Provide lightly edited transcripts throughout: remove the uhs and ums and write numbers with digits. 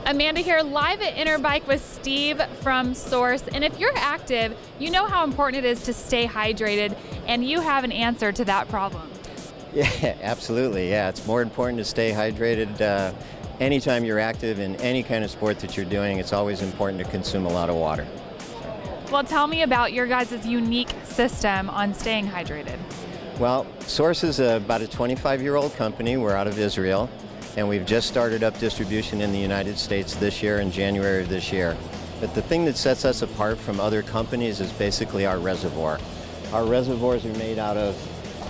Amanda here, live at Interbike with Steve from Source. And if you're active, you know how important it is to stay hydrated, and you have an answer to that problem. Yeah, absolutely. Yeah, it's more important to stay hydrated. Anytime you're active in any kind of sport that you're doing, it's always important to consume a lot of water. Well, tell me about your guys' unique system on staying hydrated. Well, Source is about a 25-year-old company. We're out of Israel, and we've just started up distribution in the United States this year, in January of this year. But the thing that sets us apart from other companies is basically our reservoir. Our reservoirs are made out of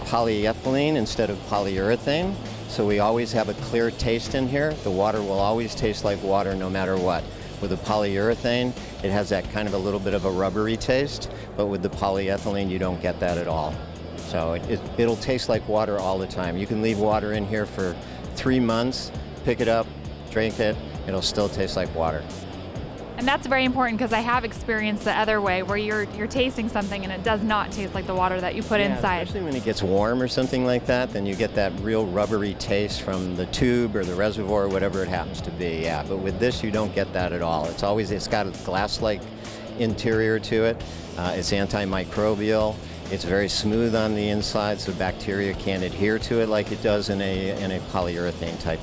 polyethylene instead of polyurethane, so we always have a clear taste in here. The water will always taste like water no matter what. With the polyurethane, it has that kind of a little bit of a rubbery taste, but with the polyethylene, you don't get that at all. So it'll taste like water all the time. You can leave water in here for 3 months, pick it up, drink it, it'll still taste like water. And that's very important, because I have experienced the other way, where you're tasting something and it does not taste like the water that you put inside. Especially when it gets warm or something like that, then you get that real rubbery taste from the tube or the reservoir or whatever it happens to be. Yeah, but with this you don't get that at all. It's got a glass-like interior to it. It's antimicrobial. It's very smooth on the inside, so bacteria can't adhere to it like it does in a polyurethane type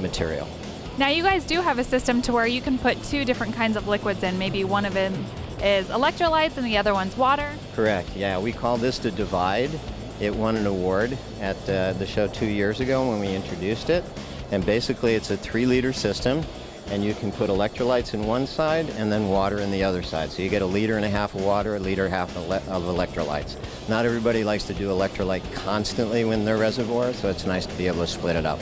material. Now, you guys do have a system to where you can put 2 different kinds of liquids in. Maybe one of them is electrolytes and the other one's water. Correct, yeah. We call this the Divide. It won an award at the show 2 years ago when we introduced it. And basically it's a 3-liter system, and you can put electrolytes in one side and then water in the other side. So you get 1.5 liters of water, 1.5 liters of electrolytes. Not everybody likes to do electrolyte constantly in their reservoir, so it's nice to be able to split it up.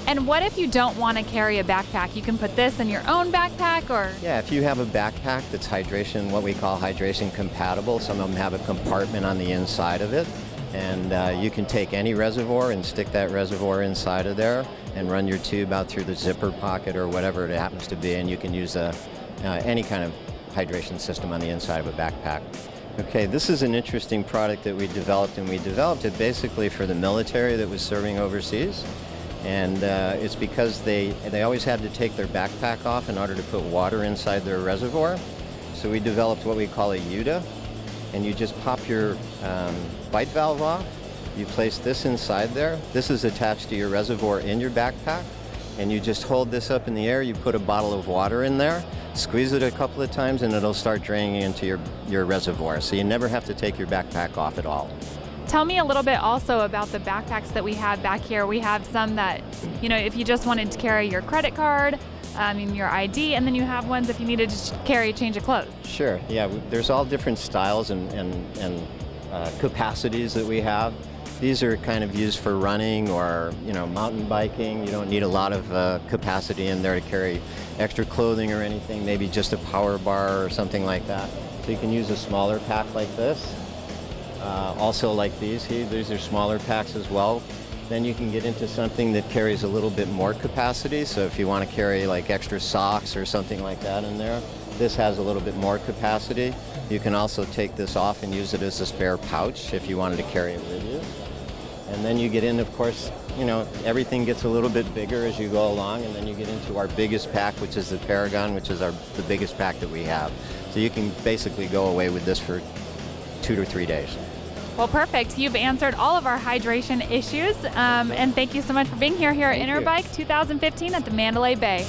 And what if you don't want to carry a backpack? You can put this in your own backpack, or? Yeah, if you have a backpack that's what we call hydration compatible, some of them have a compartment on the inside of it, and you can take any reservoir and stick that reservoir inside of there and run your tube out through the zipper pocket or whatever it happens to be, and you can use any kind of hydration system on the inside of a backpack. Okay, this is an interesting product that we developed, and we developed it basically for the military that was serving overseas. And it's because they always had to take their backpack off in order to put water inside their reservoir. So we developed what we call a UDA, and you just pop your bite valve off, you place this inside there. This is attached to your reservoir in your backpack, and you just hold this up in the air, you put a bottle of water in there, squeeze it a couple of times, and it'll start draining into your reservoir. So you never have to take your backpack off at all. Tell me a little bit also about the backpacks that we have back here. We have some that, if you just wanted to carry your credit card, your ID, and then you have ones if you needed to carry a change of clothes. Sure, yeah, there's all different styles and capacities that we have. These are kind of used for running or, mountain biking. You don't need a lot of capacity in there to carry extra clothing or anything, maybe just a power bar or something like that. So you can use a smaller pack like this. Also like these are smaller packs as well. Then you can get into something that carries a little bit more capacity. So if you want to carry like extra socks or something like that in there, this has a little bit more capacity. You can also take this off and use it as a spare pouch if you wanted to carry it with you. And then you get in, of course, everything gets a little bit bigger as you go along, and then you get into our biggest pack, which is the Paragon, which is the biggest pack that we have. So you can basically go away with this for 2 to 3 days. Well, perfect. You've answered all of our hydration issues, and thank you so much for being here at Interbike 2015 at the Mandalay Bay.